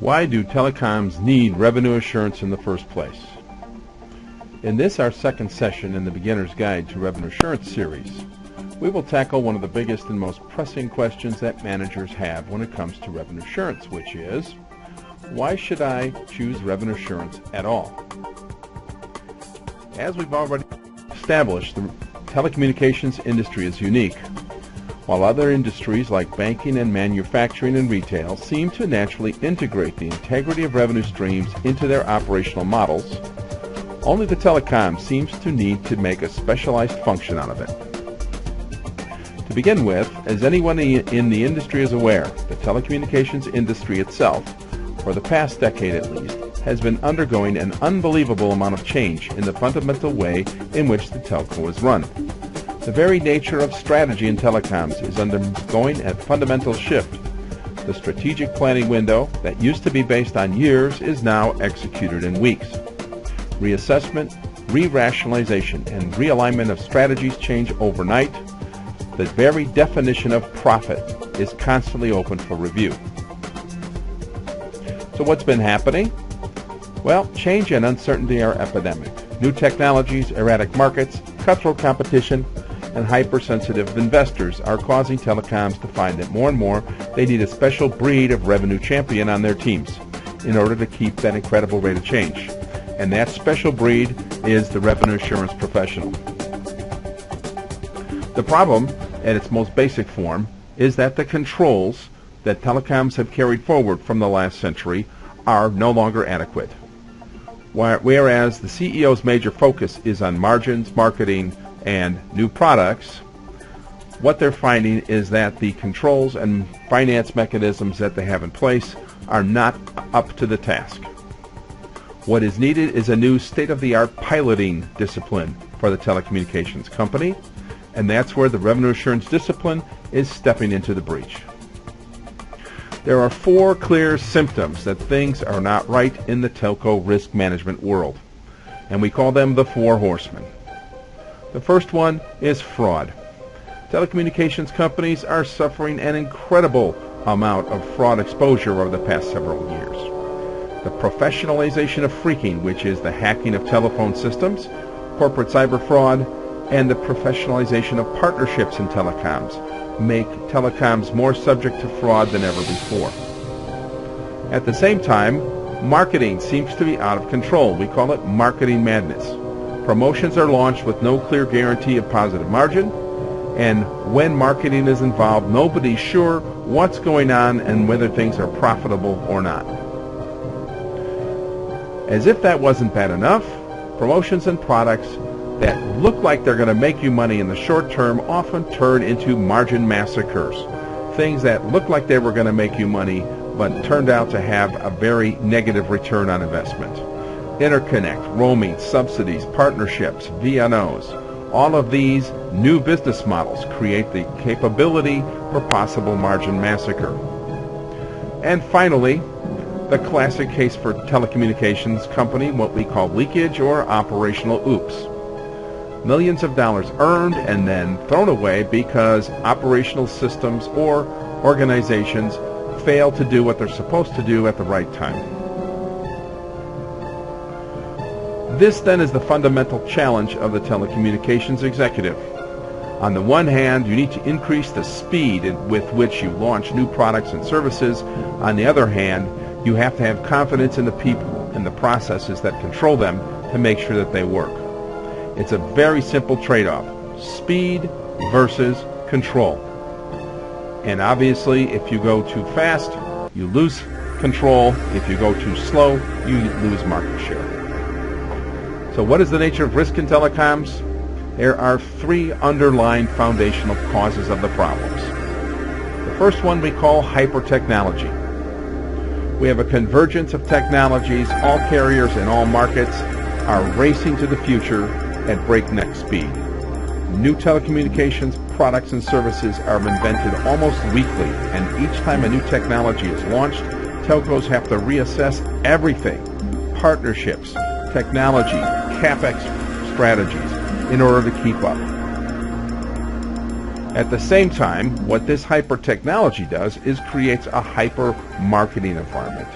Why do telecoms need revenue assurance in the first place? In this, our second session in the Beginner's Guide to Revenue Assurance series, we will tackle one of the biggest and most pressing questions that managers have when it comes to revenue assurance, which is, why should I choose revenue assurance at all? As we've already established, the telecommunications industry is unique. While other industries like banking and manufacturing and retail seem to naturally integrate the integrity of revenue streams into their operational models, only the telecom seems to need to make a specialized function out of it. To begin with, as anyone in the industry is aware, the telecommunications industry itself, for the past decade at least, has been undergoing an unbelievable amount of change in the fundamental way in which the telco is run. The very nature of strategy in telecoms is undergoing a fundamental shift. The strategic planning window that used to be based on years is now executed in weeks. Reassessment, re-rationalization, and realignment of strategies change overnight. The very definition of profit is constantly open for review. So what's been happening? Well, change and uncertainty are epidemic. New technologies, erratic markets, cutthroat competition, and hypersensitive investors are causing telecoms to find that more and more they need a special breed of revenue champion on their teams in order to keep that incredible rate of change. And that special breed is the revenue assurance professional. The problem, at its most basic form, is that the controls that telecoms have carried forward from the last century are no longer adequate. Whereas the CEO's major focus is on margins, marketing, and new products, what they're finding is that the controls and finance mechanisms that they have in place are not up to the task. What is needed is a new state-of-the-art piloting discipline for the telecommunications company, and that's where the revenue assurance discipline is stepping into the breach. There are 4 clear symptoms that things are not right in the telco risk management world, and we call them the 4 horsemen. The first one is fraud. Telecommunications companies are suffering an incredible amount of fraud exposure over the past several years. The professionalization of phreaking, which is the hacking of telephone systems, corporate cyber fraud, and the professionalization of partnerships in telecoms make telecoms more subject to fraud than ever before. At the same time, marketing seems to be out of control. We call it marketing madness. Promotions are launched with no clear guarantee of positive margin, and when marketing is involved, nobody's sure what's going on and whether things are profitable or not. As if that wasn't bad enough, promotions and products that look like they're going to make you money in the short term often turn into margin massacres. Things that look like they were going to make you money but turned out to have a very negative return on investment. Interconnect, roaming, subsidies, partnerships, VNOs, all of these new business models create the capability for possible margin massacre. And finally, the classic case for telecommunications company, what we call leakage or operational oops. Millions of dollars earned and then thrown away because operational systems or organizations fail to do what they're supposed to do at the right time. This then is the fundamental challenge of the telecommunications executive. On the one hand, you need to increase the speed with which you launch new products and services. On the other hand, you have to have confidence in the people and the processes that control them to make sure that they work. It's a very simple trade-off: speed versus control. And obviously, if you go too fast, you lose control. If you go too slow, you lose market share. So what is the nature of risk in telecoms? There are 3 underlying foundational causes of the problems. The first one we call hyper-technology. We have a convergence of technologies. All carriers in all markets are racing to the future at breakneck speed. New telecommunications products and services are invented almost weekly, and each time a new technology is launched, telcos have to reassess everything: partnerships, technology, CapEx strategies, in order to keep up. At the same time, what this hyper technology does is creates a hyper marketing environment.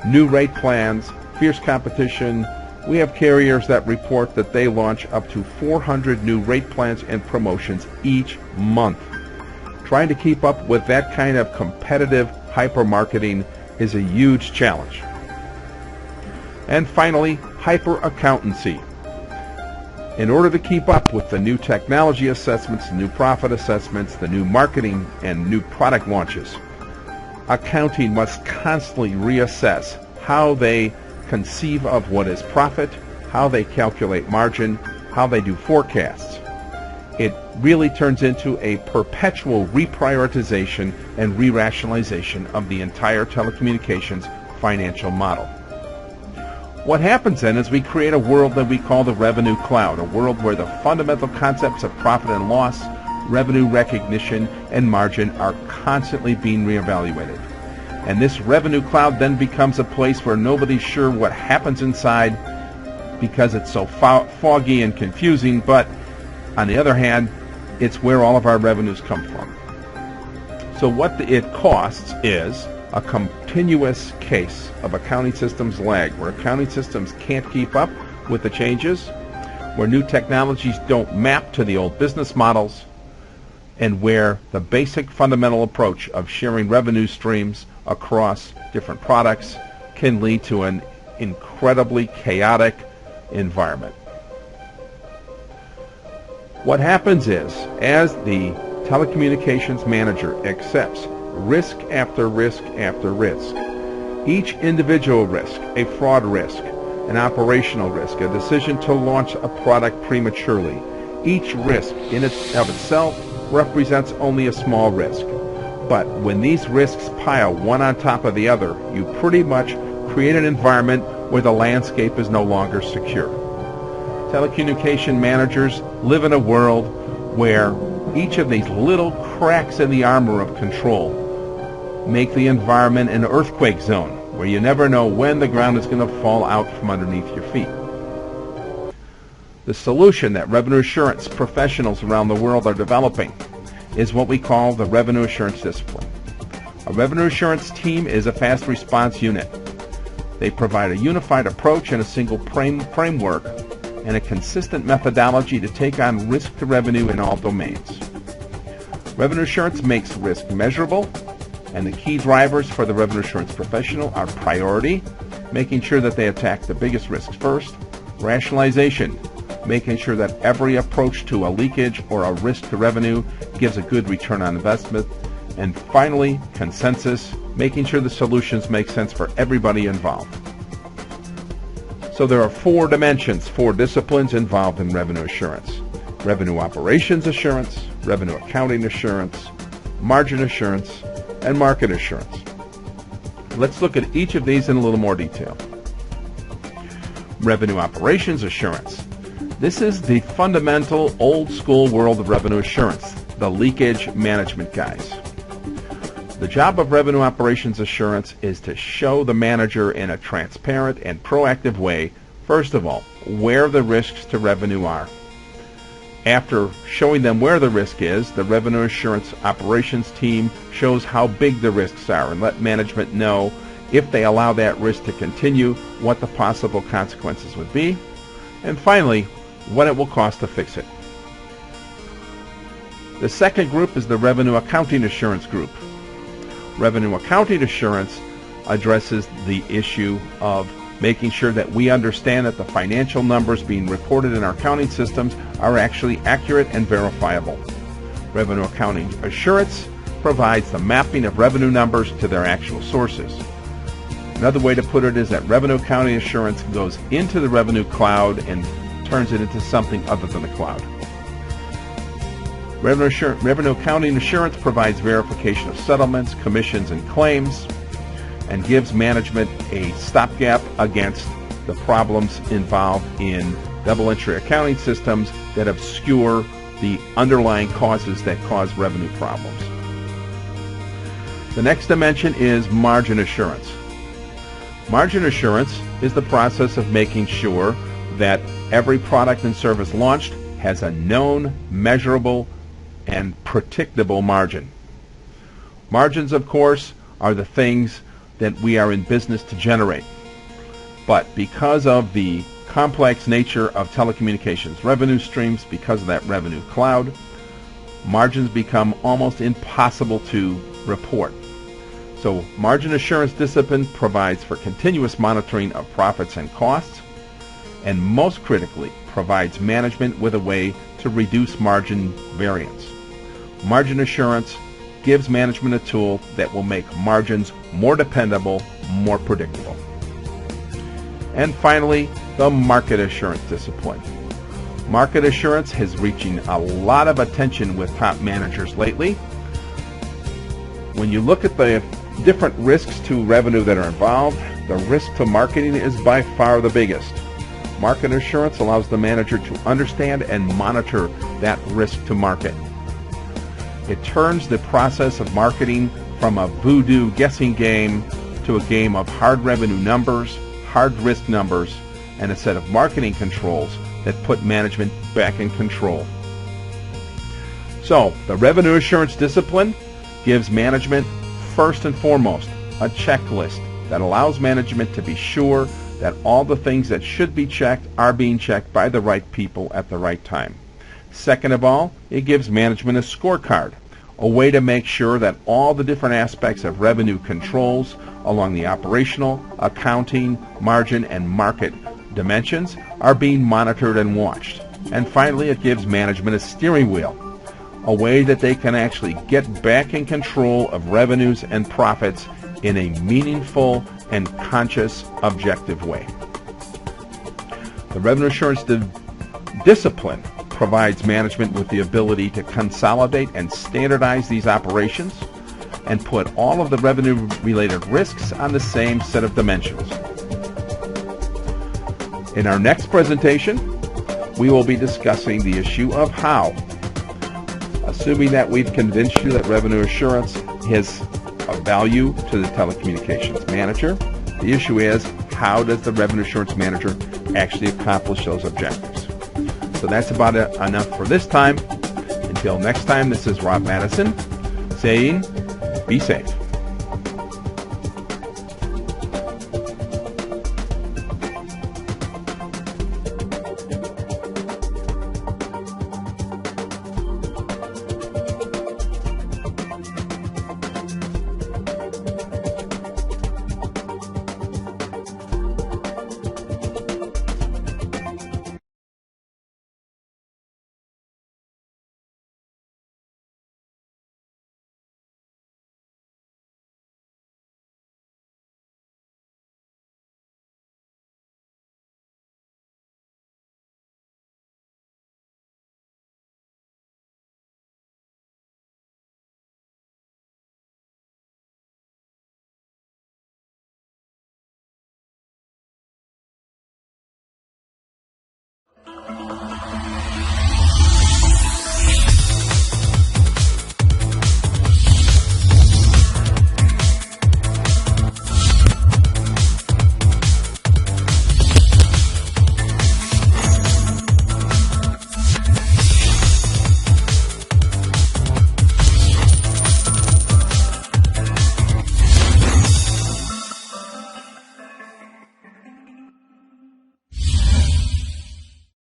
new rate plans, fierce competition. We have carriers that report that they launch up to 400 new rate plans and promotions each month. Trying to keep up with that kind of competitive hyper-marketing is a huge challenge. And finally, hyper-accountancy. In order to keep up with the new technology assessments, the new profit assessments, the new marketing and new product launches, accounting must constantly reassess how they conceive of what is profit, how they calculate margin, how they do forecasts. It really turns into a perpetual reprioritization and re-rationalization of the entire telecommunications financial model. What happens then is we create a world that we call the revenue cloud, a world where the fundamental concepts of profit and loss, revenue recognition, and margin are constantly being reevaluated. And this revenue cloud then becomes a place where nobody's sure what happens inside because it's so foggy and confusing, but on the other hand, it's where all of our revenues come from. So what it costs is a continuous case of accounting systems lag, where accounting systems can't keep up with the changes, where new technologies don't map to the old business models, and where the basic fundamental approach of sharing revenue streams across different products can lead to an incredibly chaotic environment. What happens is, as the telecommunications manager accepts risk after risk after risk, each individual risk, a fraud risk, an operational risk, a decision to launch a product prematurely, each risk in of itself represents only a small risk. But when these risks pile one on top of the other, you pretty much create an environment where the landscape is no longer secure. Telecommunication managers live in a world where each of these little cracks in the armor of control make the environment an earthquake zone, where you never know when the ground is going to fall out from underneath your feet. The solution that revenue assurance professionals around the world are developing is what we call the revenue assurance discipline. A revenue assurance team is a fast response unit. They provide a unified approach and a single framework and a consistent methodology to take on risk to revenue in all domains. Revenue assurance makes risk measurable, and the key drivers for the revenue assurance professional are priority, making sure that they attack the biggest risks first, rationalization, making sure that every approach to a leakage or a risk to revenue gives a good return on investment, and finally, consensus, making sure the solutions make sense for everybody involved. So there are four dimensions, four disciplines involved in revenue assurance: revenue operations assurance, revenue accounting assurance, margin assurance, and market assurance. Let's look at each of these in a little more detail. Revenue operations assurance. This is the fundamental old school world of revenue assurance, the leakage management guys. The job of revenue operations assurance is to show the manager in a transparent and proactive way, first of all, where the risks to revenue are. After showing them where the risk is, the revenue assurance operations team shows how big the risks are and let management know, if they allow that risk to continue, what the possible consequences would be, and finally, what it will cost to fix it. The second group is the revenue accounting assurance group. Revenue accounting assurance addresses the issue of making sure that we understand that the financial numbers being reported in our accounting systems are actually accurate and verifiable. Revenue accounting assurance provides the mapping of revenue numbers to their actual sources. Another way to put it is that revenue accounting assurance goes into the revenue cloud and turns it into something other than the cloud. Revenue accounting assurance provides verification of settlements, commissions, and claims, and gives management a stopgap against the problems involved in double entry accounting systems that obscure the underlying causes that cause revenue problems. The next dimension is margin assurance. Margin assurance is the process of making sure that every product and service launched has a known, measurable, and predictable margin. Margins, of course, are the things that we are in business to generate. But because of the complex nature of telecommunications revenue streams, because of that revenue cloud, margins become almost impossible to report. So margin assurance discipline provides for continuous monitoring of profits and costs, and most critically, provides management with a way to reduce margin variance. Margin assurance gives management a tool that will make margins more dependable, more predictable. And finally, the market assurance discipline. Market assurance is reaching a lot of attention with top managers lately. When you look at the different risks to revenue that are involved, the risk to marketing is by far the biggest. Market assurance allows the manager to understand and monitor that risk to market. It turns the process of marketing from a voodoo guessing game to a game of hard revenue numbers, hard risk numbers, and a set of marketing controls that put management back in control. So, the revenue assurance discipline gives management, first and foremost, a checklist that allows management to be sure that all the things that should be checked are being checked by the right people at the right time. Second of all, it gives management a scorecard, a way to make sure that all the different aspects of revenue controls along the operational, accounting, margin, and market dimensions are being monitored and watched. And finally, it gives management a steering wheel, a way that they can actually get back in control of revenues and profits in a meaningful and conscious, objective way. The revenue assurance discipline provides management with the ability to consolidate and standardize these operations and put all of the revenue-related risks on the same set of dimensions. In our next presentation, we will be discussing the issue of how. Assuming that we've convinced you that revenue assurance is of value to the telecommunications manager, the issue is, how does the revenue assurance manager actually accomplish those objectives? So that's about enough for this time. Until next time, this is Rob Madison saying, be safe.